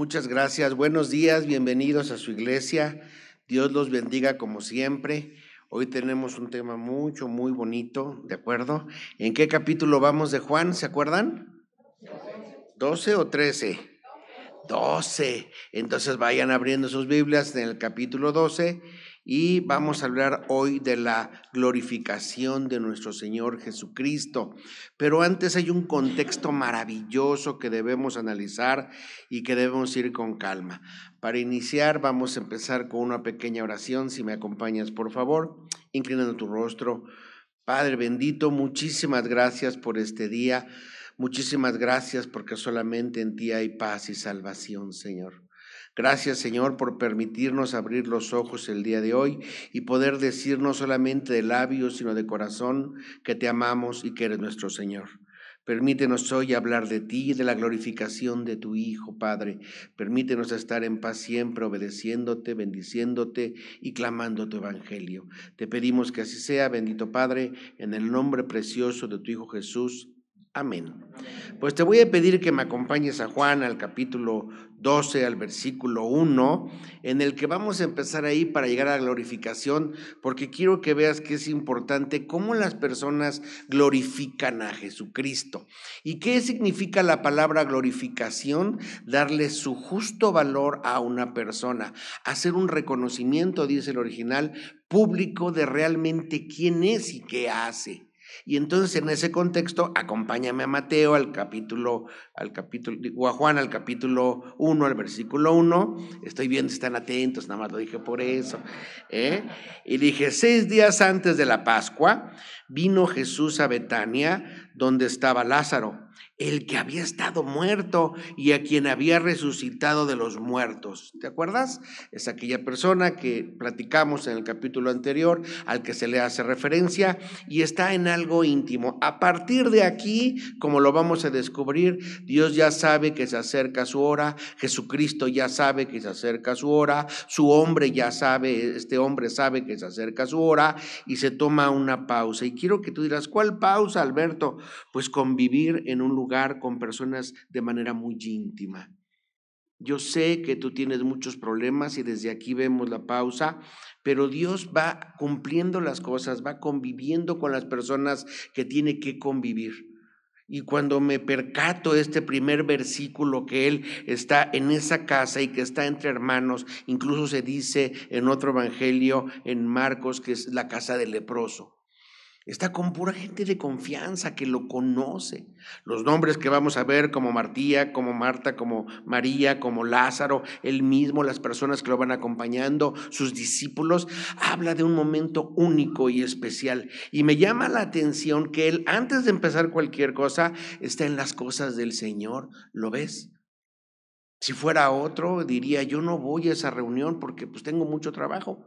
Muchas gracias, buenos días, bienvenidos a su iglesia. Dios los bendiga como siempre. Hoy tenemos un tema muy bonito, ¿de acuerdo? ¿En qué capítulo vamos de Juan? ¿Se acuerdan? 12 o 13. 12. Entonces vayan abriendo sus Biblias en el capítulo 12 y vamos a hablar hoy de la glorificación de nuestro Señor Jesucristo. Pero antes hay un contexto maravilloso que debemos analizar y que debemos ir con calma. Para iniciar vamos a empezar con una pequeña oración. Si me acompañas, por favor, inclinando tu rostro. Padre bendito, muchísimas gracias por este día. Muchísimas gracias porque solamente en ti hay paz y salvación, Señor. Gracias, Señor, por permitirnos abrir los ojos el día de hoy y poder decir no solamente de labios, sino de corazón que te amamos y que eres nuestro Señor. Permítenos hoy hablar de ti y de la glorificación de tu Hijo, Padre. Permítenos estar en paz siempre, obedeciéndote, bendiciéndote y clamando tu evangelio. Te pedimos que así sea, bendito Padre, en el nombre precioso de tu Hijo Jesús. Amén. Pues te voy a pedir que me acompañes a Juan al capítulo 12, al versículo 1, en el que vamos a empezar ahí para llegar a la glorificación, porque quiero que veas que es importante cómo las personas glorifican a Jesucristo. ¿Y qué significa la palabra glorificación? Darle su justo valor a una persona, hacer un reconocimiento, dice el original, público de realmente quién es y qué hace. Y entonces en ese contexto, acompáñame a Mateo o a Juan al capítulo 1, al versículo 1. Estoy viendo si están atentos, nada más lo dije por eso. Y dije, 6 días antes de la Pascua, vino Jesús a Betania, donde estaba Lázaro, el que había estado muerto y a quien había resucitado de los muertos. ¿Te acuerdas? Es aquella persona que platicamos en el capítulo anterior, al que se le hace referencia y está en algo íntimo. A partir de aquí, como lo vamos a descubrir, Dios ya sabe que se acerca su hora, Jesucristo ya sabe que se acerca su hora, su hombre ya sabe, este hombre sabe que se acerca su hora y se toma una pausa. Y quiero que tú dirás, ¿cuál pausa, Alberto? Pues convivir en un lugar con personas de manera muy íntima. Yo sé que tú tienes muchos problemas y desde aquí vemos la pausa, pero Dios va cumpliendo las cosas, va conviviendo con las personas que tiene que convivir. Y cuando me percato este primer versículo que él está en esa casa y que está entre hermanos, incluso se dice en otro evangelio en Marcos que es la casa del leproso. Está con pura gente de confianza que lo conoce. Los nombres que vamos a ver como Martía, como Marta, como María, como Lázaro, él mismo, las personas que lo van acompañando, sus discípulos, habla de un momento único y especial. Y me llama la atención que él, antes de empezar cualquier cosa, está en las cosas del Señor. ¿Lo ves? Si fuera otro, diría, yo no voy a esa reunión porque pues tengo mucho trabajo.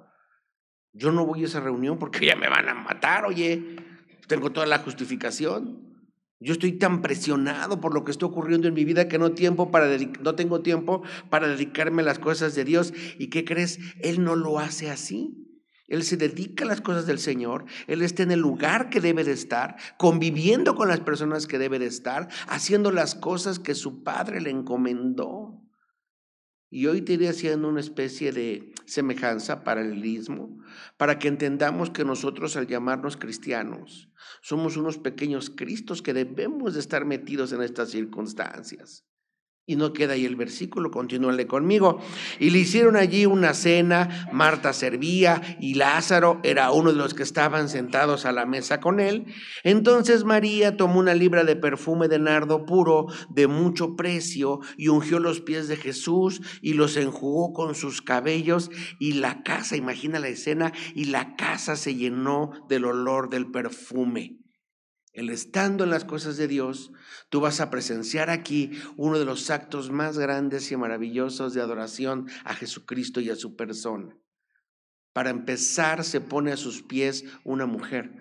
Yo no voy a esa reunión porque ya me van a matar, oye, tengo toda la justificación. Yo estoy tan presionado por lo que está ocurriendo en mi vida que no tengo tiempo para dedicarme a las cosas de Dios. ¿Y qué crees? Él no lo hace así. Él se dedica a las cosas del Señor. Él está en el lugar que debe de estar, conviviendo con las personas que debe de estar, haciendo las cosas que su Padre le encomendó. Y hoy te iré haciendo una especie de semejanza, paralelismo, para que entendamos que nosotros al llamarnos cristianos somos unos pequeños Cristos que debemos de estar metidos en estas circunstancias. Y no queda ahí el versículo, continúale conmigo. Y le hicieron allí una cena, Marta servía y Lázaro era uno de los que estaban sentados a la mesa con él. Entonces María tomó una libra de perfume de nardo puro de mucho precio y ungió los pies de Jesús y los enjugó con sus cabellos y la casa, imagina la escena, y la casa se llenó del olor del perfume. El estando en las cosas de Dios, tú vas a presenciar aquí uno de los actos más grandes y maravillosos de adoración a Jesucristo y a su persona. Para empezar, se pone a sus pies una mujer,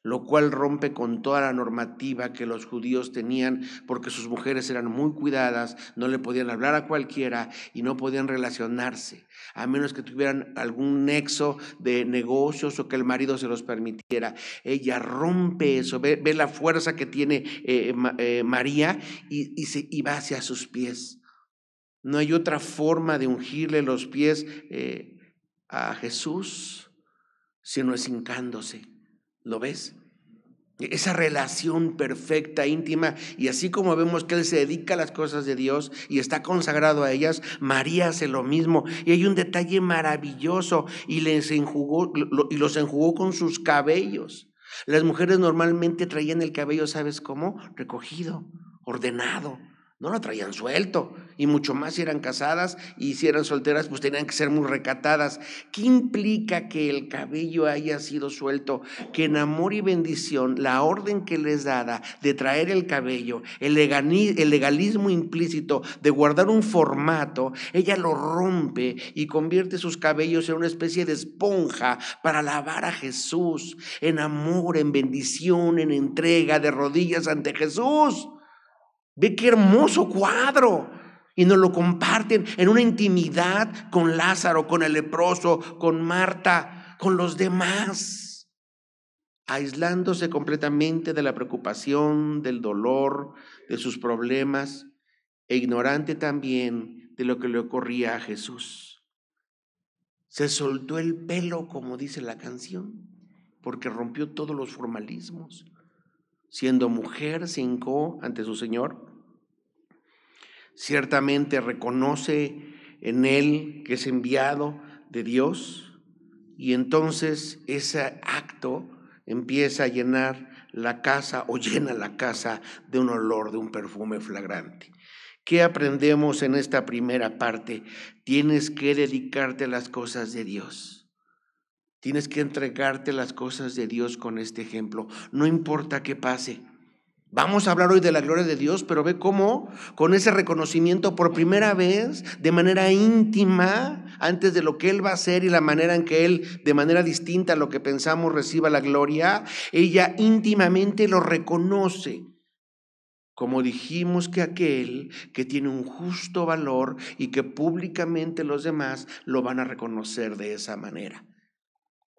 lo cual rompe con toda la normativa que los judíos tenían, porque sus mujeres eran muy cuidadas, no le podían hablar a cualquiera y no podían relacionarse, a menos que tuvieran algún nexo de negocios o que el marido se los permitiera. Ella rompe eso, ve la fuerza que tiene María y va hacia sus pies. No hay otra forma de ungirle los pies a Jesús, sino es hincándose. ¿Lo ves? Esa relación perfecta, íntima, y así como vemos que Él se dedica a las cosas de Dios y está consagrado a ellas, María hace lo mismo. Y hay un detalle maravilloso, y los enjugó con sus cabellos. Las mujeres normalmente traían el cabello, ¿sabes cómo? Recogido, ordenado. No lo traían suelto, y mucho más si eran casadas, y si eran solteras, pues tenían que ser muy recatadas. ¿Qué implica que el cabello haya sido suelto? Que en amor y bendición, la orden que les dada de traer el cabello, el legalismo implícito de guardar un formato, ella lo rompe y convierte sus cabellos en una especie de esponja para alabar a Jesús, en amor, en bendición, en entrega, de rodillas ante Jesús. Ve qué hermoso cuadro. Y nos lo comparten en una intimidad con Lázaro, con el leproso, con Marta, con los demás, aislándose completamente de la preocupación, del dolor, de sus problemas, e ignorante también de lo que le ocurría a Jesús. Se soltó el pelo, como dice la canción, porque rompió todos los formalismos. Siendo mujer, se hincó ante su Señor. Ciertamente reconoce en Él que es enviado de Dios, y entonces ese acto empieza a llenar la casa, o llena la casa, de un olor, de un perfume flagrante. ¿Qué aprendemos en esta primera parte? Tienes que dedicarte a las cosas de Dios. Tienes que entregarte las cosas de Dios con este ejemplo. No importa qué pase. Vamos a hablar hoy de la gloria de Dios, pero ve cómo con ese reconocimiento por primera vez, de manera íntima, antes de lo que Él va a hacer y la manera en que Él, de manera distinta a lo que pensamos, reciba la gloria, ella íntimamente lo reconoce. Como dijimos, que aquel que tiene un justo valor y que públicamente los demás lo van a reconocer de esa manera.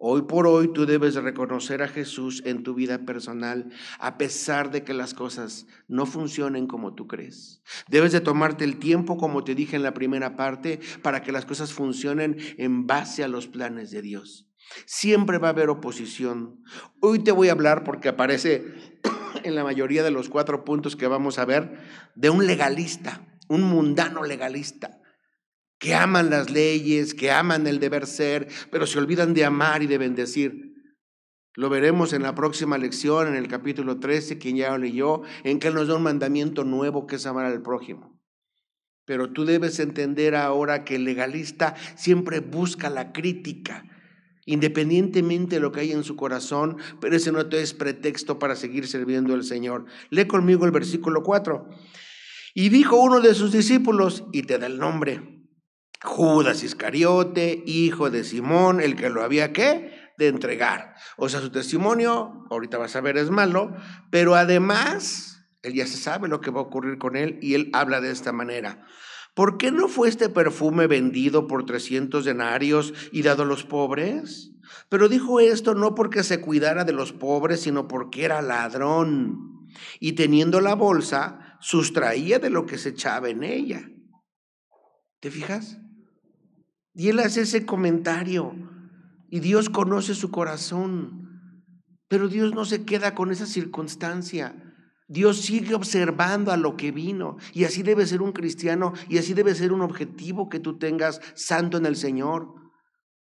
Hoy por hoy tú debes reconocer a Jesús en tu vida personal, a pesar de que las cosas no funcionen como tú crees. Debes de tomarte el tiempo, como te dije en la primera parte, para que las cosas funcionen en base a los planes de Dios. Siempre va a haber oposición. Hoy te voy a hablar, porque aparece en la mayoría de los 4 puntos que vamos a ver, de un legalista, un mundano legalista, que aman las leyes, que aman el deber ser, pero se olvidan de amar y de bendecir. Lo veremos en la próxima lección, en el capítulo 13, quien ya lo leyó, en que Él nos da un mandamiento nuevo, que es amar al prójimo. Pero tú debes entender ahora que el legalista siempre busca la crítica, independientemente de lo que hay en su corazón, pero ese no te es pretexto para seguir sirviendo al Señor. Lee conmigo el versículo 4. Y dijo uno de sus discípulos, y te da el nombre: Judas Iscariote, hijo de Simón, el que lo había, ¿qué? De entregar. O sea, su testimonio, ahorita vas a ver, es malo, pero además, él ya se sabe lo que va a ocurrir con él, y él habla de esta manera: ¿por qué no fue este perfume vendido por 300 denarios y dado a los pobres? Pero dijo esto no porque se cuidara de los pobres, sino porque era ladrón, y teniendo la bolsa, sustraía de lo que se echaba en ella. ¿Te fijas? Y él hace ese comentario, y Dios conoce su corazón, pero Dios no se queda con esa circunstancia. Dios sigue observando a lo que vino, y así debe ser un cristiano, y así debe ser un objetivo que tú tengas santo en el Señor.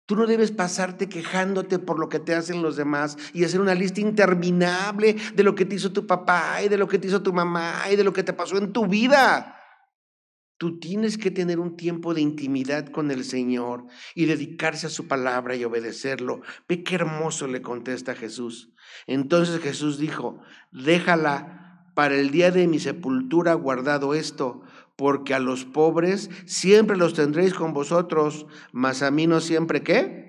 Tú no debes pasarte quejándote por lo que te hacen los demás y hacer una lista interminable de lo que te hizo tu papá y de lo que te hizo tu mamá y de lo que te pasó en tu vida. Tú tienes que tener un tiempo de intimidad con el Señor y dedicarse a su palabra y obedecerlo. Ve qué hermoso le contesta Jesús. Entonces Jesús dijo: déjala, para el día de mi sepultura guardado esto, porque a los pobres siempre los tendréis con vosotros, mas a mí no siempre, ¿qué?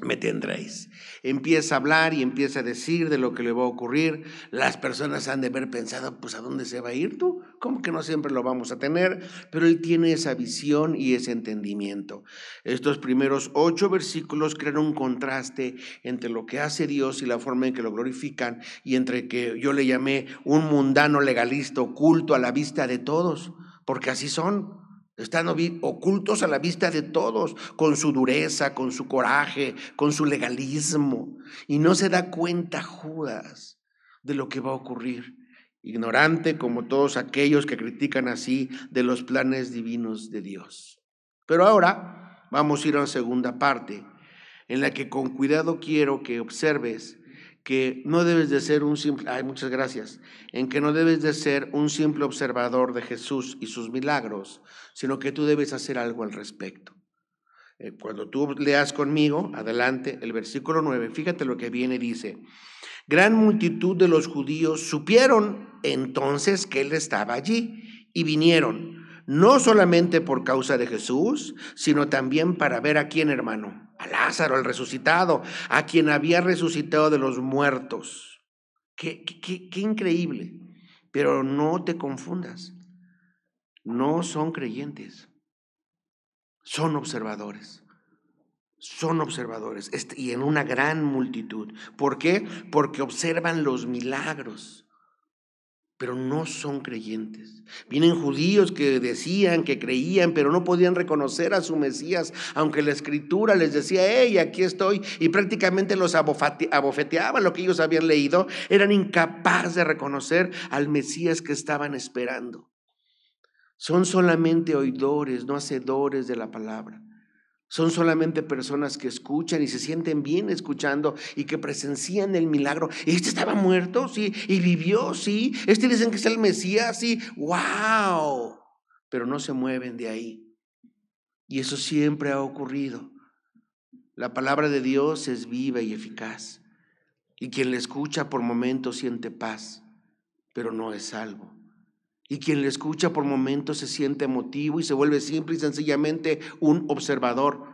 Me tendréis. Empieza a hablar y empieza a decir de lo que le va a ocurrir. Las personas han de haber pensado, pues ¿a dónde se va a ir tú? ¿Cómo que no siempre lo vamos a tener? Pero él tiene esa visión y ese entendimiento. Estos primeros 8 versículos crean un contraste entre lo que hace Dios y la forma en que lo glorifican, y entre que yo le llamé un mundano legalista oculto a la vista de todos, porque así son. Están ocultos a la vista de todos, con su dureza, con su coraje, con su legalismo. Y no se da cuenta Judas de lo que va a ocurrir, ignorante como todos aquellos que critican así de los planes divinos de Dios. Pero ahora vamos a ir a la segunda parte, en la que con cuidado quiero que observes que no debes de ser un simple, muchas gracias, en que no debes de ser un simple observador de Jesús y sus milagros, sino que tú debes hacer algo al respecto. Cuando tú leas conmigo, adelante, el versículo 9, fíjate lo que viene, dice: gran multitud de los judíos supieron entonces que él estaba allí y vinieron, no solamente por causa de Jesús, sino también para ver a quién, hermano, a Lázaro, el resucitado, a quien había resucitado de los muertos. Qué increíble. Pero no te confundas, no son creyentes, son observadores. Son observadores, y en una gran multitud. ¿Por qué? Porque observan los milagros, pero no son creyentes. Vienen judíos que decían, que creían, pero no podían reconocer a su Mesías, aunque la Escritura les decía: hey, aquí estoy, y prácticamente los abofeteaba lo que ellos habían leído. Eran incapaces de reconocer al Mesías que estaban esperando. Son solamente oidores, no hacedores de la palabra. Son solamente personas que escuchan y se sienten bien escuchando y que presencian el milagro. Este estaba muerto, sí, y vivió, sí. Este dicen que es el Mesías, sí. ¡Wow! Pero no se mueven de ahí. Y eso siempre ha ocurrido. La palabra de Dios es viva y eficaz. Y quien la escucha por momentos siente paz, pero no es salvo. Y quien le escucha por momentos se siente emotivo y se vuelve simple y sencillamente un observador,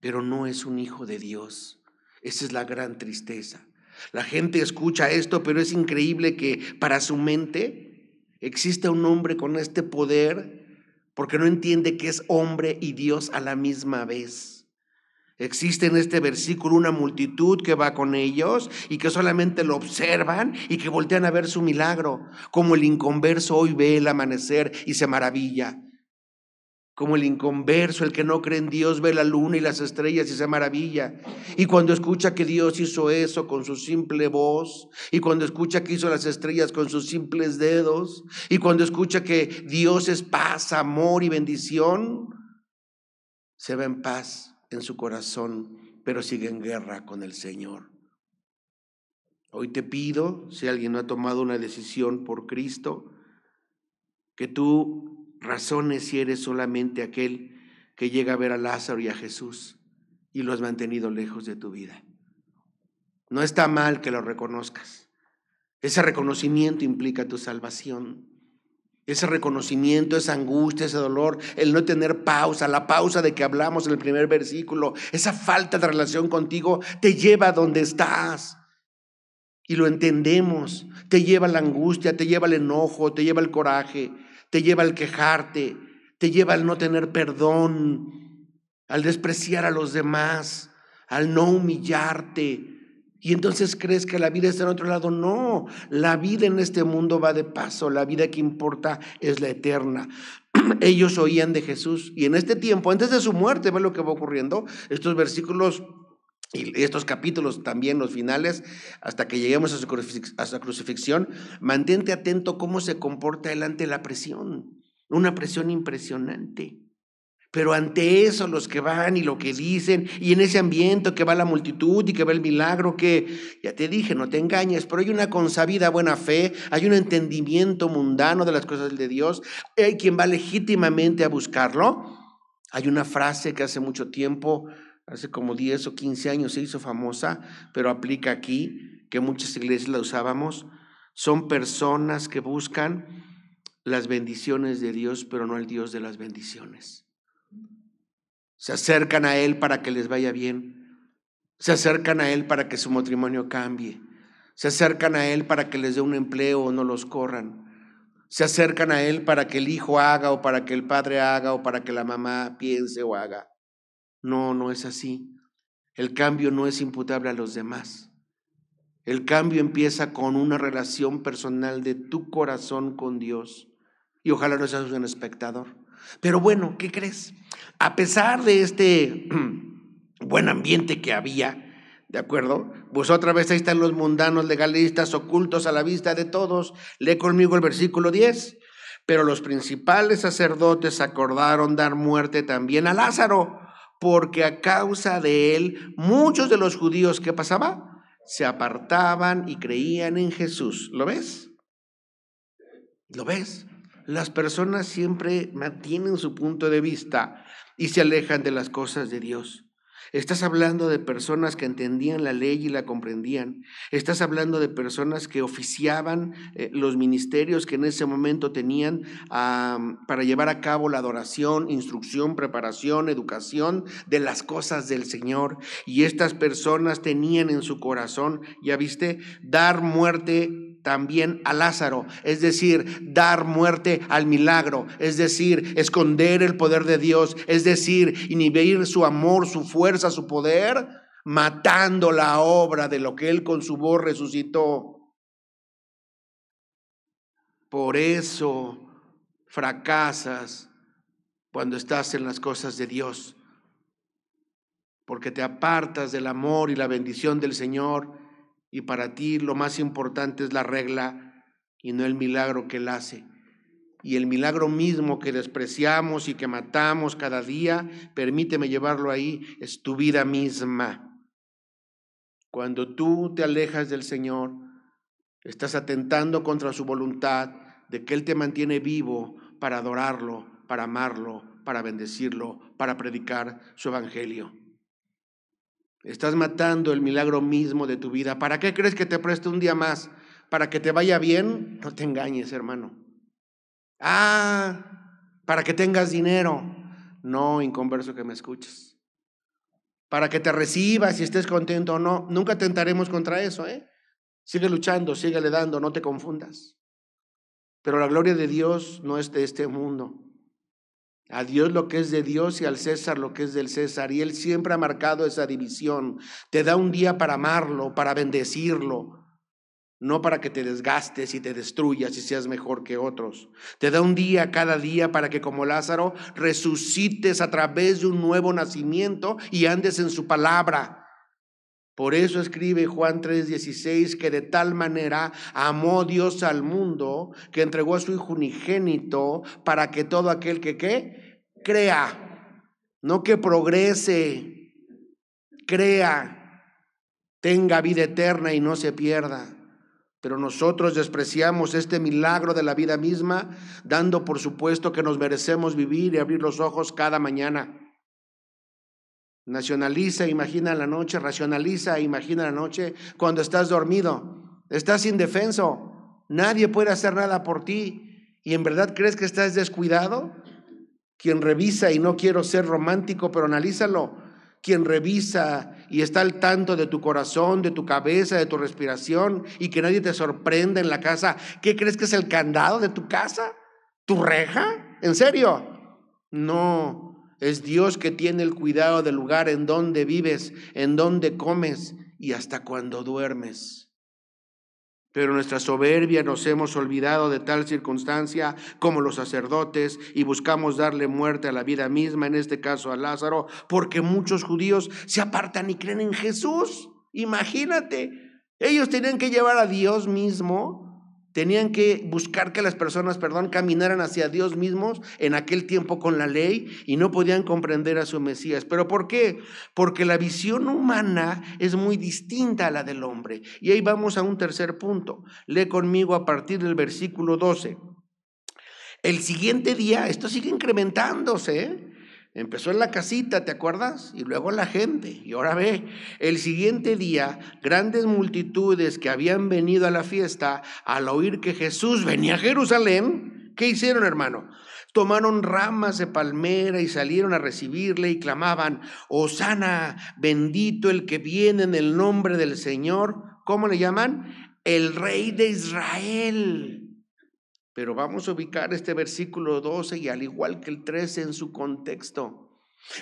pero no es un hijo de Dios. Esa es la gran tristeza. La gente escucha esto, pero es increíble que para su mente exista un hombre con este poder, porque no entiende que es hombre y Dios a la misma vez. Existe en este versículo una multitud que va con ellos y que solamente lo observan y que voltean a ver su milagro, como el inconverso hoy ve el amanecer y se maravilla. Como el inconverso, el que no cree en Dios, ve la luna y las estrellas y se maravilla. Y cuando escucha que Dios hizo eso con su simple voz, y cuando escucha que hizo las estrellas con sus simples dedos, y cuando escucha que Dios es paz, amor y bendición, se va en paz en su corazón, pero sigue en guerra con el Señor. Hoy te pido, si alguien no ha tomado una decisión por Cristo, que tú razones si eres solamente aquel que llega a ver a Lázaro y a Jesús y lo has mantenido lejos de tu vida. No está mal que lo reconozcas. Ese reconocimiento implica tu salvación. Ese reconocimiento, esa angustia, ese dolor, el no tener pausa, la pausa de que hablamos en el primer versículo, esa falta de relación contigo te lleva a donde estás. Y lo entendemos, te lleva la angustia, te lleva el enojo, te lleva el coraje, te lleva el quejarte, te lleva al no tener perdón, al despreciar a los demás, al no humillarte. Y entonces crees que la vida está en otro lado. No, la vida en este mundo va de paso, la vida que importa es la eterna. Ellos oían de Jesús y en este tiempo, antes de su muerte, ve lo que va ocurriendo. Estos versículos y estos capítulos también, los finales, hasta que lleguemos a su crucifixión, mantente atento cómo se comporta él ante la presión, una presión impresionante. Pero ante eso los que van y lo que dicen, y en ese ambiente que va la multitud y que va el milagro, que ya te dije, no te engañes, pero hay una consabida buena fe, hay un entendimiento mundano de las cosas de Dios, hay quien va legítimamente a buscarlo. Hay una frase que hace mucho tiempo, hace como 10 o 15 años se hizo famosa, pero aplica aquí, que muchas iglesias la usábamos. Son personas que buscan las bendiciones de Dios, pero no el Dios de las bendiciones. Se acercan a Él para que les vaya bien. Se acercan a Él para que su matrimonio cambie. Se acercan a Él para que les dé un empleo o no los corran. Se acercan a Él para que el hijo haga o para que el padre haga o para que la mamá piense o haga. No, no es así. El cambio no es imputable a los demás. El cambio empieza con una relación personal de tu corazón con Dios. Y ojalá no seas un espectador. Pero bueno, ¿qué crees? A pesar de este buen ambiente que había, ¿de acuerdo? Pues otra vez ahí están los mundanos legalistas ocultos a la vista de todos. Lee conmigo el versículo 10. Pero los principales sacerdotes acordaron dar muerte también a Lázaro, porque a causa de él muchos de los judíos, ¿qué pasaba? Se apartaban y creían en Jesús. ¿Lo ves? ¿Lo ves? Las personas siempre mantienen su punto de vista y se alejan de las cosas de Dios. Estás hablando de personas que entendían la ley y la comprendían. Estás hablando de personas que oficiaban los ministerios que en ese momento tenían para llevar a cabo la adoración, instrucción, preparación, educación de las cosas del Señor. Y estas personas tenían en su corazón, ya viste, dar muerte también a Lázaro, es decir, dar muerte al milagro, es decir, esconder el poder de Dios, es decir, inhibir su amor, su fuerza, su poder, matando la obra de lo que Él con su voz resucitó. Por eso fracasas cuando estás en las cosas de Dios, porque te apartas del amor y la bendición del Señor, y para ti lo más importante es la regla y no el milagro que Él hace. Y el milagro mismo que despreciamos y que matamos cada día, permíteme llevarlo ahí, es tu vida misma. Cuando tú te alejas del Señor, estás atentando contra su voluntad de que Él te mantiene vivo para adorarlo, para amarlo, para bendecirlo, para predicar su evangelio. Estás matando el milagro mismo de tu vida. ¿Para qué crees que te preste un día más? ¿Para que te vaya bien? No te engañes, hermano. Para que tengas dinero. No, inconverso que me escuches. Para que te recibas y estés contento o no. Nunca tentaremos contra eso, ¿eh? Sigue luchando, síguele dando, no te confundas. Pero la gloria de Dios no es de este mundo. A Dios lo que es de Dios y al César lo que es del César. Y Él siempre ha marcado esa división. Te da un día para amarlo, para bendecirlo. No para que te desgastes y te destruyas y seas mejor que otros. Te da un día cada día para que como Lázaro resucites a través de un nuevo nacimiento y andes en su palabra. Por eso escribe Juan 3:16 que de tal manera amó Dios al mundo que entregó a su Hijo unigénito para que todo aquel que ¿qué? Crea, no que progrese, crea, tenga vida eterna y no se pierda. Pero nosotros despreciamos este milagro de la vida misma, dando por supuesto que nos merecemos vivir y abrir los ojos cada mañana. Nacionaliza, imagina la noche, racionaliza, imagina la noche cuando estás dormido, estás indefenso, nadie puede hacer nada por ti y en verdad crees que estás descuidado. Quien revisa, y no quiero ser romántico, pero analízalo, quien revisa y está al tanto de tu corazón, de tu cabeza, de tu respiración y que nadie te sorprenda en la casa, ¿qué crees que es el candado de tu casa? ¿Tu reja? ¿En serio? No. Es Dios que tiene el cuidado del lugar en donde vives, en donde comes y hasta cuando duermes. Pero nuestra soberbia nos hemos olvidado de tal circunstancia como los sacerdotes y buscamos darle muerte a la vida misma, en este caso a Lázaro, porque muchos judíos se apartan y creen en Jesús. Imagínate, ellos tenían que llevar a Dios mismo. Tenían que buscar que las personas, caminaran hacia Dios mismos en aquel tiempo con la ley y no podían comprender a su Mesías. ¿Pero por qué? Porque la visión humana es muy distinta a la del hombre. Y ahí vamos a un tercer punto. Lee conmigo a partir del versículo 12. El siguiente día, esto sigue incrementándose, ¿eh? Empezó en la casita, ¿te acuerdas? Y luego la gente. Y ahora ve, el siguiente día, grandes multitudes que habían venido a la fiesta, al oír que Jesús venía a Jerusalén, ¿qué hicieron, hermano? Tomaron ramas de palmera y salieron a recibirle y clamaban, Hosana, bendito el que viene en el nombre del Señor. ¿Cómo le llaman? El Rey de Israel. Pero vamos a ubicar este versículo 12 y al igual que el 13 en su contexto.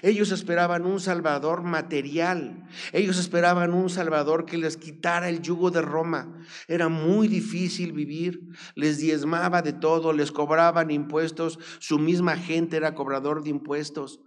Ellos esperaban un Salvador material. Ellos esperaban un Salvador que les quitara el yugo de Roma. Era muy difícil vivir. Les diezmaba de todo, les cobraban impuestos. Su misma gente era cobrador de impuestos.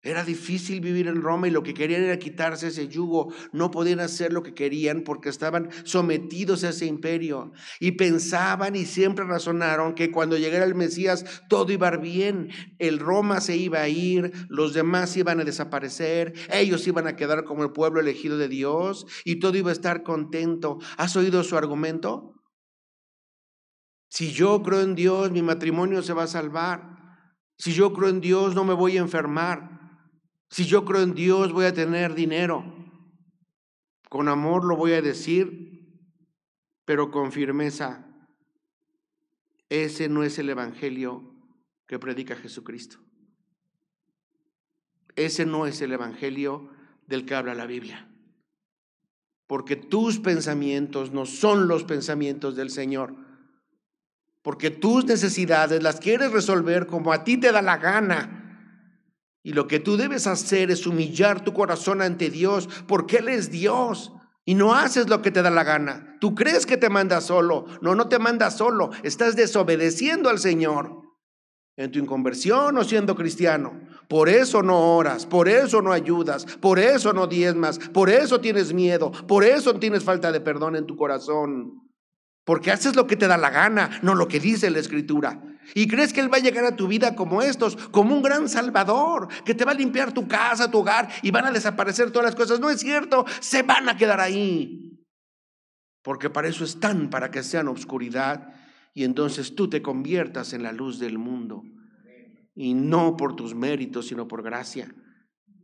Era difícil vivir en Roma y lo que querían era quitarse ese yugo. No podían hacer lo que querían porque estaban sometidos a ese imperio. Y pensaban y siempre razonaron que cuando llegara el Mesías todo iba a ir bien. El Roma se iba a ir, los demás iban a desaparecer, ellos iban a quedar como el pueblo elegido de Dios y todo iba a estar contento. ¿Has oído su argumento? Si yo creo en Dios, mi matrimonio se va a salvar. Si yo creo en Dios, no me voy a enfermar. Si yo creo en Dios, voy a tener dinero. Con amor lo voy a decir, pero con firmeza. Ese no es el evangelio que predica Jesucristo. Ese no es el evangelio del que habla la Biblia. Porque tus pensamientos no son los pensamientos del Señor. Porque tus necesidades las quieres resolver como a ti te da la gana. Y lo que tú debes hacer es humillar tu corazón ante Dios, porque Él es Dios y no haces lo que te da la gana. Tú crees que te manda solo. No, no te manda solo. Estás desobedeciendo al Señor en tu inconversión o siendo cristiano. Por eso no oras, por eso no ayudas, por eso no diezmas, por eso tienes miedo, por eso tienes falta de perdón en tu corazón. Porque haces lo que te da la gana, no lo que dice la Escritura. Y crees que Él va a llegar a tu vida como estos, como un gran Salvador, que te va a limpiar tu casa, tu hogar, y van a desaparecer todas las cosas. No es cierto, se van a quedar ahí. Porque para eso están, para que sean obscuridad, y entonces tú te conviertas en la luz del mundo. Y no por tus méritos, sino por gracia.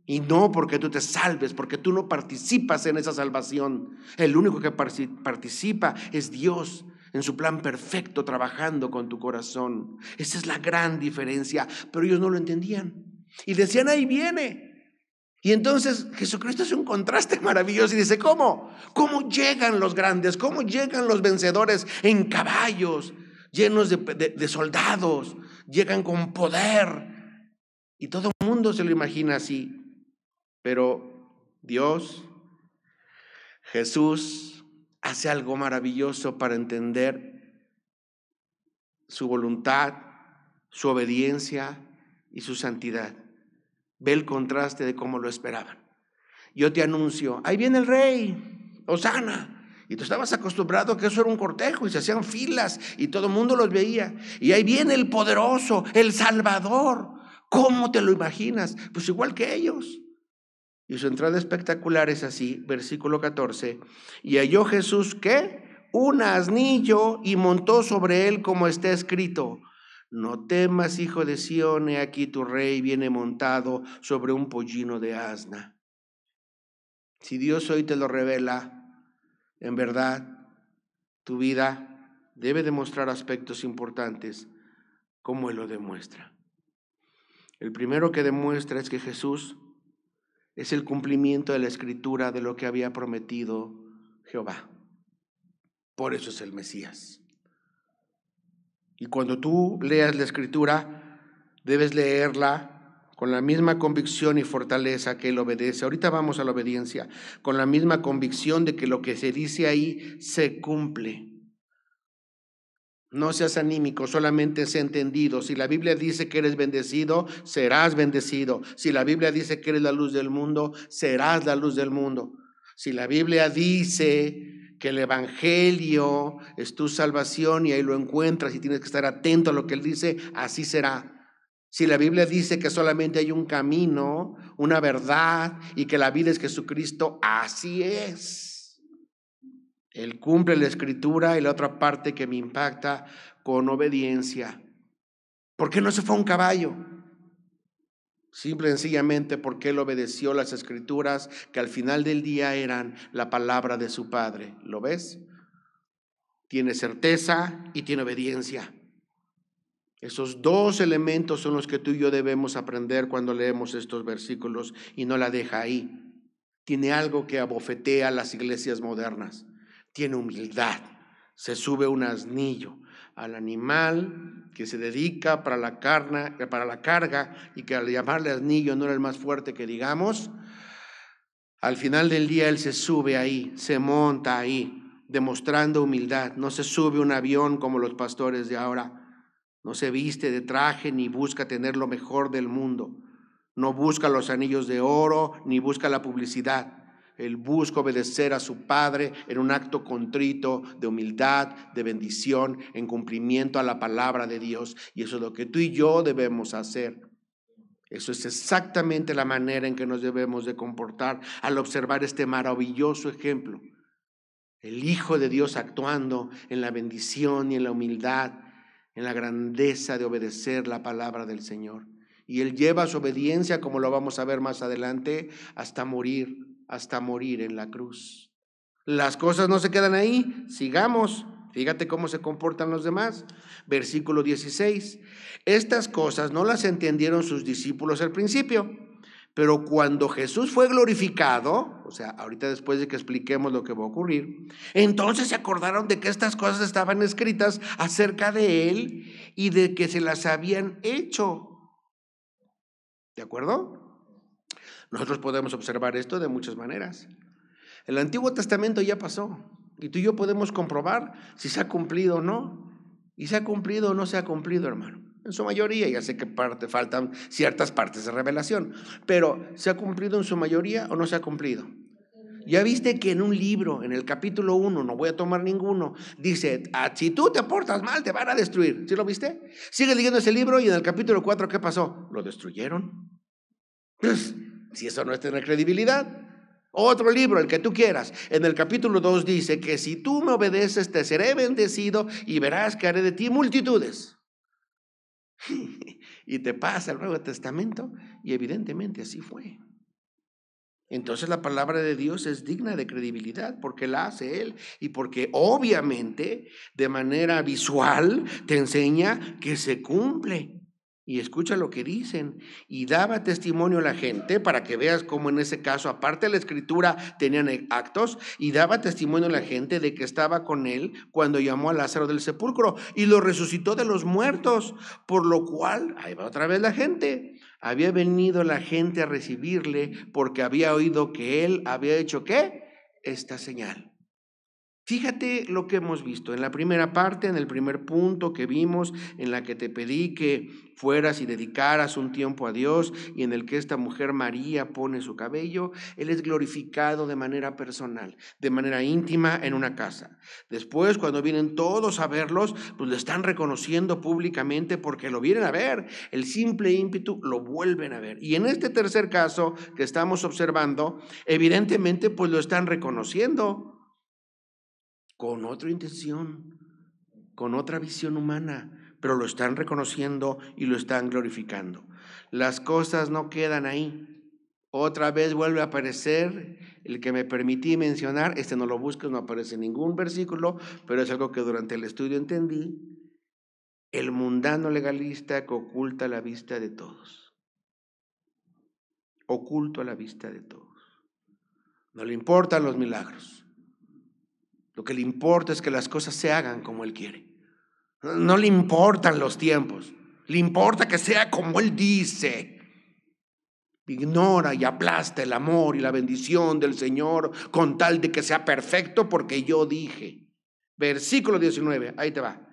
Y no porque tú te salves, porque tú no participas en esa salvación. El único que participa es Dios en su plan perfecto, trabajando con tu corazón. Esa es la gran diferencia, pero ellos no lo entendían. Y decían, ahí viene. Y entonces Jesucristo hace un contraste maravilloso y dice, ¿cómo? ¿Cómo llegan los grandes? ¿Cómo llegan los vencedores en caballos, llenos de soldados? Llegan con poder. Y todo el mundo se lo imagina así. Pero Dios, Jesús, hace algo maravilloso para entender su voluntad, su obediencia y su santidad. Ve el contraste de cómo lo esperaban. Yo te anuncio, ahí viene el rey, Hosana. Y tú estabas acostumbrado a que eso era un cortejo y se hacían filas y todo el mundo los veía. Y ahí viene el poderoso, el Salvador. ¿Cómo te lo imaginas? Pues igual que ellos. Y su entrada espectacular es así, versículo 14. Y halló Jesús, ¿qué? Un asnillo y montó sobre él como está escrito. No temas, hijo de Sión, he aquí tu rey viene montado sobre un pollino de asna. Si Dios hoy te lo revela, en verdad, tu vida debe demostrar aspectos importantes como Él lo demuestra. El primero que demuestra es que Jesús es el cumplimiento de la Escritura de lo que había prometido Jehová. Por eso es el Mesías. Y cuando tú leas la Escritura, debes leerla con la misma convicción y fortaleza que Él obedece. Ahorita vamos a la obediencia, con la misma convicción de que lo que se dice ahí se cumple. No seas anímico, solamente sé entendido. Si la Biblia dice que eres bendecido, serás bendecido. Si la Biblia dice que eres la luz del mundo, serás la luz del mundo. Si la Biblia dice que el Evangelio es tu salvación y ahí lo encuentras y tienes que estar atento a lo que Él dice, así será. Si la Biblia dice que solamente hay un camino, una verdad y que la vida es Jesucristo, así es. Él cumple la Escritura y la otra parte que me impacta con obediencia. ¿Por qué no se fue a un caballo? Simple y sencillamente porque Él obedeció las Escrituras que al final del día eran la palabra de su Padre. ¿Lo ves? Tiene certeza y tiene obediencia. Esos dos elementos son los que tú y yo debemos aprender cuando leemos estos versículos y no la deja ahí. Tiene algo que abofetea a las iglesias modernas. Tiene humildad. se sube un asnillo al animal que se dedica para la carga, y que al llamarle asnillo no era el más fuerte que digamos. Al final del día él se sube ahí, se monta ahí, demostrando humildad. No se sube un avión como los pastores de ahora. No se viste de traje ni busca tener lo mejor del mundo. No busca los anillos de oro ni busca la publicidad. Él busca obedecer a su Padre en un acto contrito de humildad, de bendición, en cumplimiento a la palabra de Dios. Y eso es lo que tú y yo debemos hacer. Eso es exactamente la manera en que nos debemos de comportar al observar este maravilloso ejemplo. El Hijo de Dios actuando en la bendición y en la humildad, en la grandeza de obedecer la palabra del Señor. Y Él lleva su obediencia, como lo vamos a ver más adelante, hasta morir en la cruz. Las cosas no se quedan ahí, sigamos. Fíjate cómo se comportan los demás. Versículo 16. Estas cosas no las entendieron sus discípulos al principio, pero cuando Jesús fue glorificado, o sea, ahorita después de que expliquemos lo que va a ocurrir, entonces se acordaron de que estas cosas estaban escritas acerca de Él y de que se las habían hecho. ¿De acuerdo? Nosotros podemos observar esto de muchas maneras. El Antiguo Testamento ya pasó y tú y yo podemos comprobar si se ha cumplido o no. Y se ha cumplido o no se ha cumplido, hermano. En su mayoría, ya sé que faltan ciertas partes de revelación, pero ¿se ha cumplido en su mayoría o no se ha cumplido? Ya viste que en un libro, en el capítulo 1, no voy a tomar ninguno, dice, si tú te portas mal, te van a destruir. ¿Sí lo viste? Sigue leyendo ese libro y en el capítulo 4, ¿qué pasó? Lo destruyeron. Pues, si eso no es tener credibilidad. Otro libro, el que tú quieras, en el capítulo 2 dice que si tú me obedeces te seré bendecido y verás que haré de ti multitudes. Y te pasa el Nuevo Testamento y evidentemente así fue. Entonces la palabra de Dios es digna de credibilidad porque la hace Él y porque obviamente de manera visual te enseña que se cumple. Y escucha lo que dicen, y daba testimonio a la gente, para que veas cómo en ese caso, aparte de la escritura, tenían actos, y daba testimonio a la gente de que estaba con él cuando llamó a Lázaro del sepulcro, y lo resucitó de los muertos, por lo cual, ahí va otra vez la gente, había venido la gente a recibirle, porque había oído que él había hecho, ¿qué? Esta señal. Fíjate lo que hemos visto en la primera parte, en el primer punto que vimos, en la que te pedí que fueras y dedicaras un tiempo a Dios y en el que esta mujer María pone su cabello. Él es glorificado de manera personal, de manera íntima en una casa. Después, cuando vienen todos a verlos, pues lo están reconociendo públicamente porque lo vienen a ver. El simple ímpetu lo vuelven a ver. Y en este tercer caso que estamos observando, evidentemente pues lo están reconociendo con otra intención, con otra visión humana, pero lo están reconociendo y lo están glorificando. Las cosas no quedan ahí. Otra vez vuelve a aparecer el que me permití mencionar, no lo busques, no aparece en ningún versículo, pero es algo que durante el estudio entendí, el mundano legalista que oculta la vista de todos. Oculto a la vista de todos. No le importan los milagros. Lo que le importa es que las cosas se hagan como Él quiere. No le importan los tiempos. Le importa que sea como Él dice. Ignora y aplasta el amor y la bendición del Señor con tal de que sea perfecto porque yo dije. Versículo 19, ahí te va.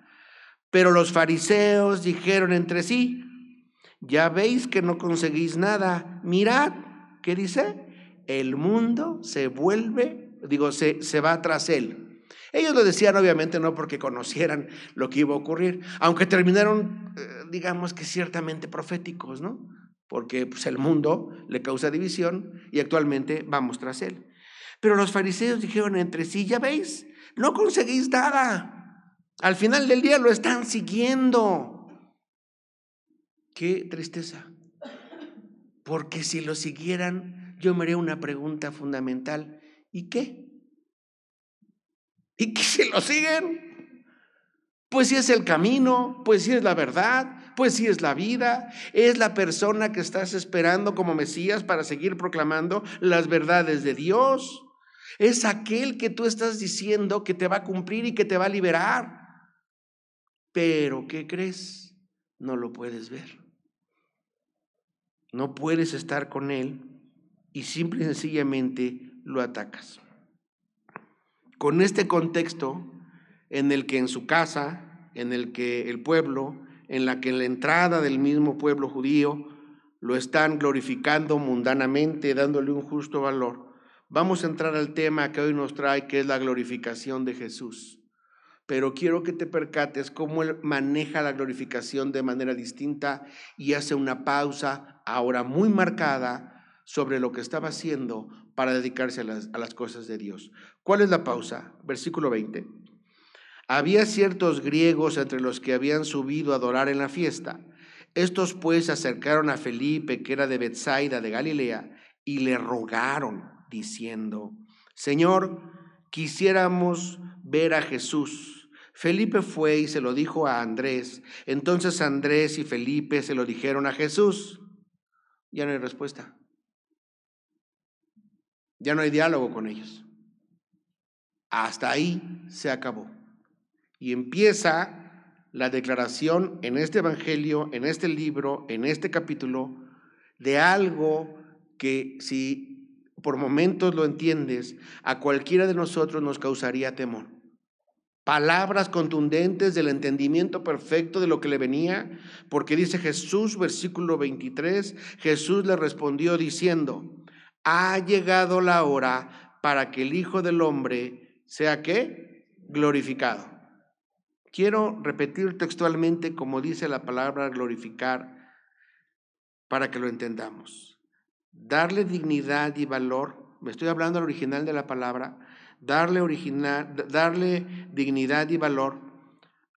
Pero los fariseos dijeron entre sí, ya veis que no conseguís nada. Mirad, ¿qué dice? El mundo se va tras él. Ellos lo decían obviamente no porque conocieran lo que iba a ocurrir, aunque terminaron, digamos que ciertamente proféticos, ¿no? Porque pues, el mundo le causa división y actualmente vamos tras él. Pero los fariseos dijeron entre sí, ya veis, no conseguís nada. Al final del día lo están siguiendo. Qué tristeza. Porque si lo siguieran, yo me haría una pregunta fundamental. ¿Y qué? ¿Y qué si lo siguen? Pues si es el camino, pues si es la verdad, pues si es la vida, es la persona que estás esperando como Mesías para seguir proclamando las verdades de Dios. Es aquel que tú estás diciendo que te va a cumplir y que te va a liberar. Pero, ¿qué crees? No lo puedes ver. No puedes estar con él y simple y sencillamente lo atacas. Con este contexto en el que en su casa, en el que el pueblo, en la que en la entrada del mismo pueblo judío lo están glorificando mundanamente, dándole un justo valor, vamos a entrar al tema que hoy nos trae, que es la glorificación de Jesús. Pero quiero que te percates cómo él maneja la glorificación de manera distinta y hace una pausa ahora muy marcada sobre lo que estaba haciendo para dedicarse a las cosas de Dios. ¿Cuál es la pausa? Versículo 20. Había ciertos griegos entre los que habían subido a adorar en la fiesta. Estos pues se acercaron a Felipe, que era de Betsaida de Galilea, y le rogaron, diciendo: Señor, quisiéramos ver a Jesús. Felipe fue y se lo dijo a Andrés. Entonces Andrés y Felipe se lo dijeron a Jesús. Ya no hay respuesta. Ya no hay diálogo con ellos. Hasta ahí se acabó. Y empieza la declaración en este evangelio, en este libro, en este capítulo, de algo que, si por momentos lo entiendes, a cualquiera de nosotros nos causaría temor. Palabras contundentes del entendimiento perfecto de lo que le venía, porque dice Jesús, versículo 23, Jesús le respondió diciendo: ha llegado la hora para que el Hijo del Hombre sea, ¿qué? Glorificado. Quiero repetir textualmente como dice la palabra glorificar para que lo entendamos. Darle dignidad y valor, me estoy hablando al original de la palabra, darle dignidad y valor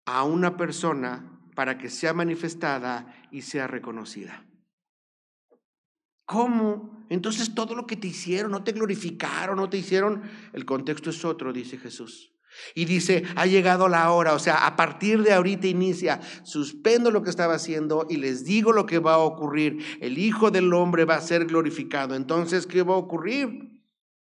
a una persona para que sea manifestada y sea reconocida. ¿Cómo? Entonces todo lo que te hicieron, no te glorificaron, no te hicieron, el contexto es otro, dice Jesús. Y dice, ha llegado la hora, o sea, a partir de ahorita inicia, suspendo lo que estaba haciendo y les digo lo que va a ocurrir. El Hijo del Hombre va a ser glorificado. Entonces, ¿qué va a ocurrir?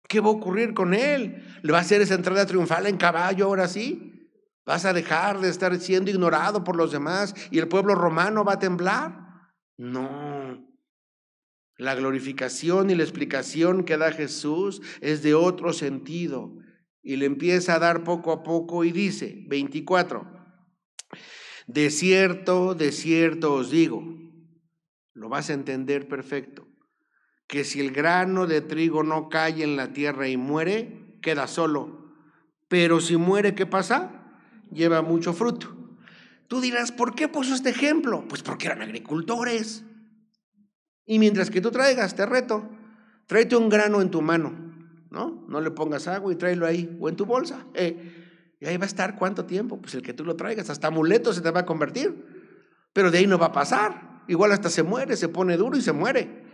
¿Qué va a ocurrir con él? ¿Le va a hacer esa entrada triunfal en caballo ahora sí? ¿Vas a dejar de estar siendo ignorado por los demás y el pueblo romano va a temblar? No. La glorificación y la explicación que da Jesús es de otro sentido y le empieza a dar poco a poco y dice, 24, de cierto os digo, lo vas a entender perfecto, que si el grano de trigo no cae en la tierra y muere, queda solo, pero si muere, ¿qué pasa? Lleva mucho fruto. Tú dirás, ¿por qué puso este ejemplo? Pues porque eran agricultores. Y mientras que tú traigas, te reto, tráete un grano en tu mano, ¿no? No le pongas agua y tráelo ahí, o en tu bolsa. Y ahí va a estar, ¿cuánto tiempo? Pues el que tú lo traigas, hasta amuleto se te va a convertir. Pero de ahí no va a pasar. Igual hasta se muere, se pone duro y se muere.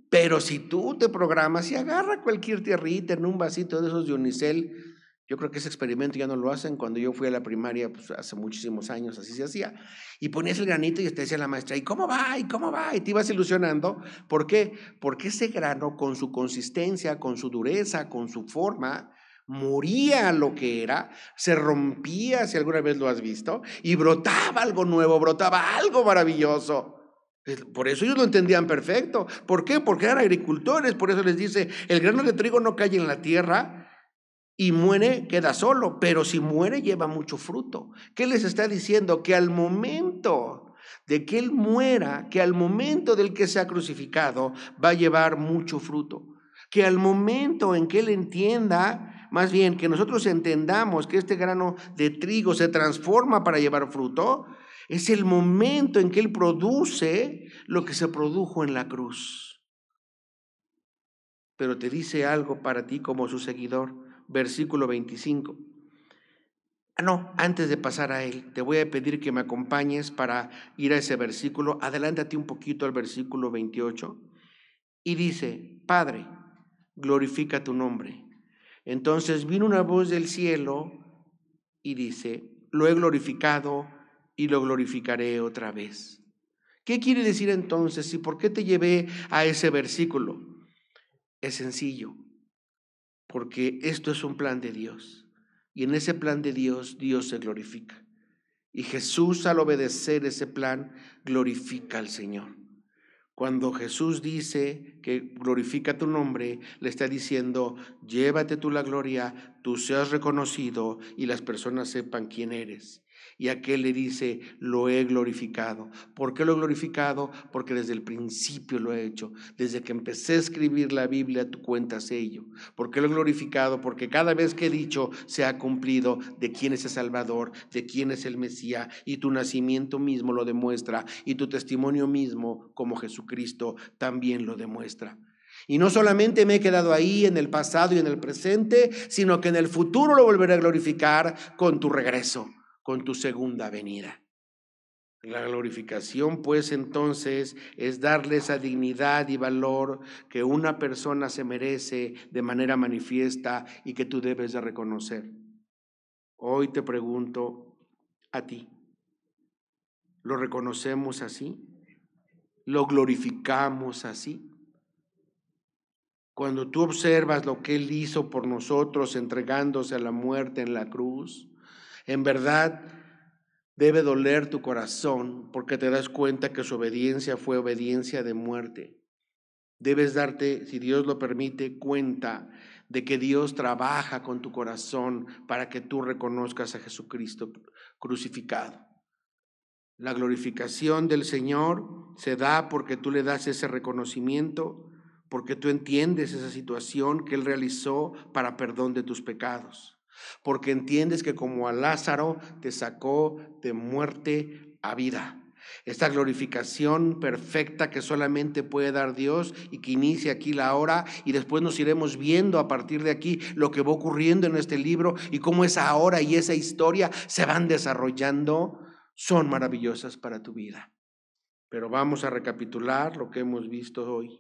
Pero si tú te programas y agarra cualquier tierrita en un vasito de esos de unicel, yo creo que ese experimento ya no lo hacen. Cuando yo fui a la primaria, pues hace muchísimos años, así se hacía. Y ponías el granito y te decía la maestra, ¿y cómo va? ¿Y cómo va? Y te ibas ilusionando. ¿Por qué? Porque ese grano, con su consistencia, con su dureza, con su forma, moría lo que era, se rompía, si alguna vez lo has visto, y brotaba algo nuevo, brotaba algo maravilloso. Por eso ellos lo entendían perfecto. ¿Por qué? Porque eran agricultores. Por eso les dice, el grano de trigo no cae en la tierra y muere, queda solo, pero si muere lleva mucho fruto. ¿Qué les está diciendo? Que al momento de que él muera, que al momento del que sea crucificado, va a llevar mucho fruto. Que al momento en que él entienda, más bien que nosotros entendamos que este grano de trigo se transforma para llevar fruto, es el momento en que él produce lo que se produjo en la cruz. Pero te dice algo para ti como su seguidor. Versículo 25. No, antes de pasar a él, te voy a pedir que me acompañes para ir a ese versículo. Adelántate un poquito al versículo 28. Y dice, Padre, glorifica tu nombre. Entonces vino una voz del cielo y dice, lo he glorificado y lo glorificaré otra vez. ¿Qué quiere decir entonces y por qué te llevé a ese versículo? Es sencillo. porque esto es un plan de Dios. Y en ese plan de Dios, Dios se glorifica. Y Jesús, al obedecer ese plan, glorifica al Señor. Cuando Jesús dice que glorifica tu nombre, le está diciendo, llévate tú la gloria, tú seas reconocido y las personas sepan quién eres. Y aquel le dice, lo he glorificado. ¿Por qué lo he glorificado? Porque desde el principio lo he hecho. Desde que empecé a escribir la Biblia, tú cuentas ello. ¿Por qué lo he glorificado? Porque cada vez que he dicho se ha cumplido de quién es el Salvador, de quién es el Mesías, y tu nacimiento mismo lo demuestra, y tu testimonio mismo como Jesucristo también lo demuestra. Y no solamente me he quedado ahí en el pasado y en el presente, sino que en el futuro lo volveré a glorificar con tu regreso, con tu segunda venida. La glorificación, pues, entonces, es darle esa dignidad y valor que una persona se merece de manera manifiesta y que tú debes de reconocer. Hoy te pregunto a ti, ¿lo reconocemos así? ¿Lo glorificamos así? Cuando tú observas lo que Él hizo por nosotros, entregándose a la muerte en la cruz, en verdad debe doler tu corazón porque te das cuenta que su obediencia fue obediencia de muerte. Debes darte, si Dios lo permite, cuenta de que Dios trabaja con tu corazón para que tú reconozcas a Jesucristo crucificado. La glorificación del Señor se da porque tú le das ese reconocimiento, porque tú entiendes esa situación que Él realizó para perdón de tus pecados, porque entiendes que como a Lázaro te sacó de muerte a vida. Esta glorificación perfecta que solamente puede dar Dios y que inicia aquí la hora, y después nos iremos viendo a partir de aquí lo que va ocurriendo en este libro y cómo esa hora y esa historia se van desarrollando, son maravillosas para tu vida. Pero vamos a recapitular lo que hemos visto hoy.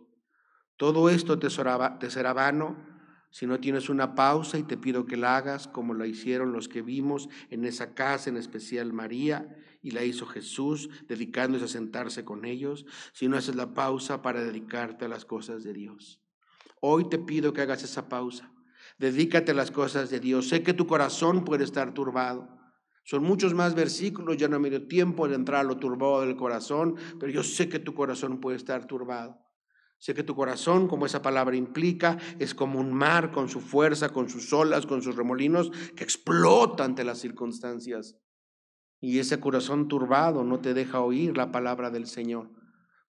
Todo esto te será vano si no tienes una pausa, y te pido que la hagas como la hicieron los que vimos en esa casa, en especial María, y la hizo Jesús, dedicándose a sentarse con ellos. Si no haces la pausa para dedicarte a las cosas de Dios. Hoy te pido que hagas esa pausa. Dedícate a las cosas de Dios. Sé que tu corazón puede estar turbado. Son muchos más versículos, ya no me dio tiempo de entrar a lo turbado del corazón, pero yo sé que tu corazón puede estar turbado. Sé que tu corazón, como esa palabra implica, es como un mar con su fuerza, con sus olas, con sus remolinos, que explota ante las circunstancias. Y ese corazón turbado no te deja oír la palabra del Señor.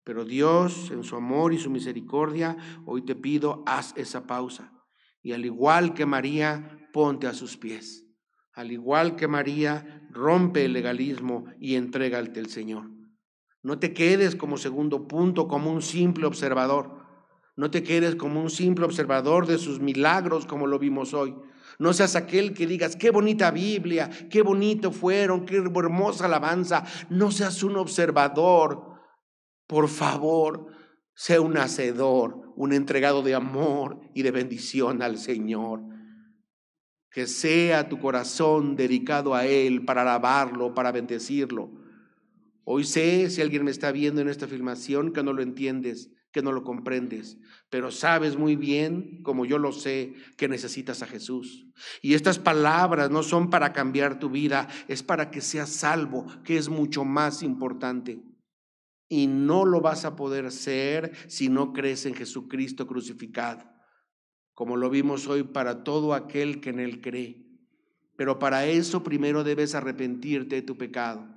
Pero Dios, en su amor y su misericordia, hoy te pido, haz esa pausa. Y al igual que María, ponte a sus pies. Al igual que María, rompe el legalismo y entrégate al Señor. No te quedes como segundo punto, como un simple observador. No te quedes como un simple observador de sus milagros como lo vimos hoy. No seas aquel que digas, qué bonita Biblia, qué bonito fueron, qué hermosa alabanza. No seas un observador. Por favor, sé un hacedor, un entregado de amor y de bendición al Señor. Que sea tu corazón dedicado a Él para alabarlo, para bendecirlo. Hoy sé, si alguien me está viendo en esta filmación, que no lo entiendes, que no lo comprendes, pero sabes muy bien, como yo lo sé, que necesitas a Jesús. Y estas palabras no son para cambiar tu vida, es para que seas salvo, que es mucho más importante. Y no lo vas a poder ser si no crees en Jesucristo crucificado, como lo vimos hoy para todo aquel que en Él cree. Pero para eso primero debes arrepentirte de tu pecado.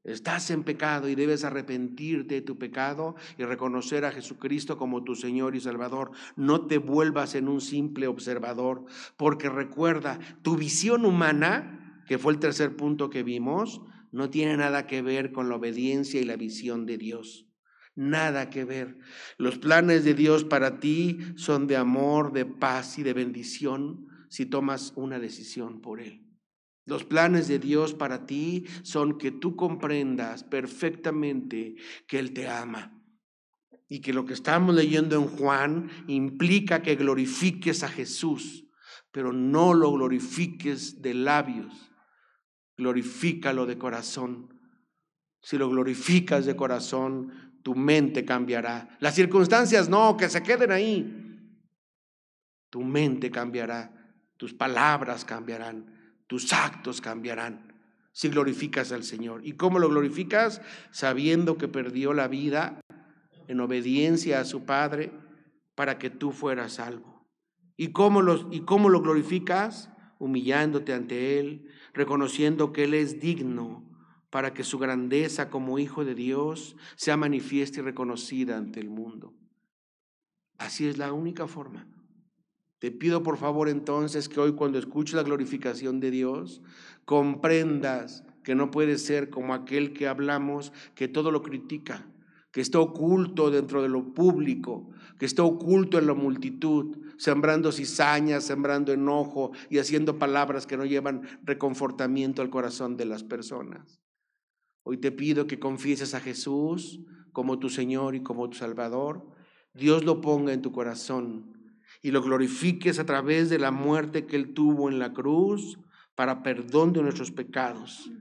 Estás en pecado y debes arrepentirte de tu pecado y reconocer a Jesucristo como tu Señor y Salvador. No te vuelvas en un simple observador, porque recuerda, tu visión humana, que fue el tercer punto que vimos, no tiene nada que ver con la obediencia y la visión de Dios. Nada que ver. Los planes de Dios para ti son de amor, de paz y de bendición si tomas una decisión por Él. Los planes de Dios para ti son que tú comprendas perfectamente que Él te ama y que lo que estamos leyendo en Juan implica que glorifiques a Jesús, pero no lo glorifiques de labios, glorifícalo de corazón. Si lo glorificas de corazón, tu mente cambiará. Las circunstancias no, que se queden ahí. Tu mente cambiará, tus palabras cambiarán, tus actos cambiarán si glorificas al Señor. ¿Y cómo lo glorificas? Sabiendo que perdió la vida en obediencia a su Padre para que tú fueras salvo. ¿Y cómo lo glorificas? Humillándote ante Él, reconociendo que Él es digno para que su grandeza como Hijo de Dios sea manifiesta y reconocida ante el mundo. Así es la única forma. Te pido por favor entonces que hoy cuando escuches la glorificación de Dios, comprendas que no puedes ser como aquel que hablamos, que todo lo critica, que está oculto dentro de lo público, que está oculto en la multitud, sembrando cizañas, sembrando enojo y haciendo palabras que no llevan reconfortamiento al corazón de las personas. Hoy te pido que confieses a Jesús como tu Señor y como tu Salvador. Dios lo ponga en tu corazón y lo glorifiques a través de la muerte que Él tuvo en la cruz para perdón de nuestros pecados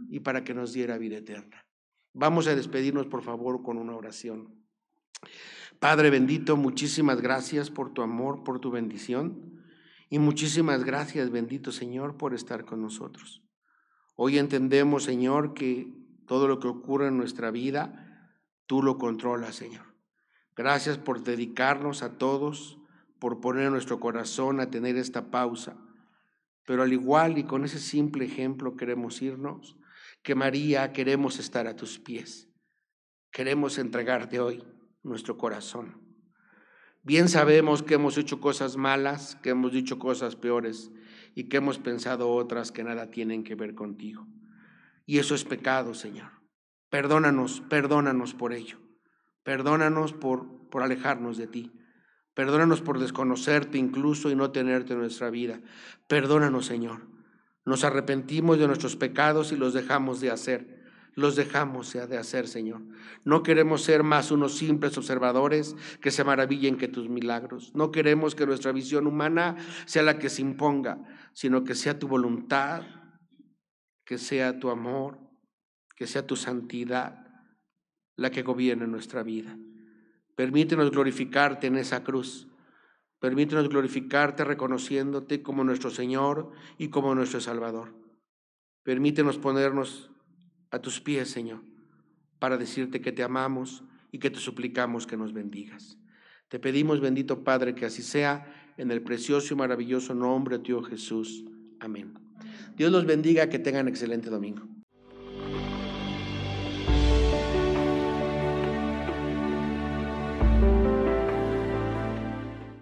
y para que nos diera vida eterna. Vamos a despedirnos, por favor, con una oración. Padre bendito, muchísimas gracias por tu amor, por tu bendición y muchísimas gracias, bendito Señor, por estar con nosotros. Hoy entendemos, Señor, que todo lo que ocurre en nuestra vida, tú lo controlas, Señor. Gracias por dedicarnos a todos, por poner nuestro corazón a tener esta pausa. Pero al igual y con ese simple ejemplo queremos irnos, que María queremos estar a tus pies. Queremos entregarte hoy nuestro corazón. Bien sabemos que hemos hecho cosas malas, que hemos dicho cosas peores y que hemos pensado otras que nada tienen que ver contigo. Y eso es pecado, Señor. Perdónanos por ello. Perdónanos por alejarnos de ti. Perdónanos por desconocerte incluso y no tenerte en nuestra vida. Perdónanos, Señor. Nos arrepentimos de nuestros pecados y los dejamos de hacer. Los dejamos de hacer, Señor. No queremos ser más unos simples observadores que se maravillen que tus milagros. No queremos que nuestra visión humana sea la que se imponga, sino que sea tu voluntad, que sea tu amor, que sea tu santidad la que gobierne nuestra vida. Permítenos glorificarte en esa cruz. Permítenos glorificarte reconociéndote como nuestro Señor y como nuestro Salvador. Permítenos ponernos a tus pies, Señor, para decirte que te amamos y que te suplicamos que nos bendigas. Te pedimos, bendito Padre, que así sea, en el precioso y maravilloso nombre de tu Hijo Jesús. Amén. Dios los bendiga, que tengan excelente domingo.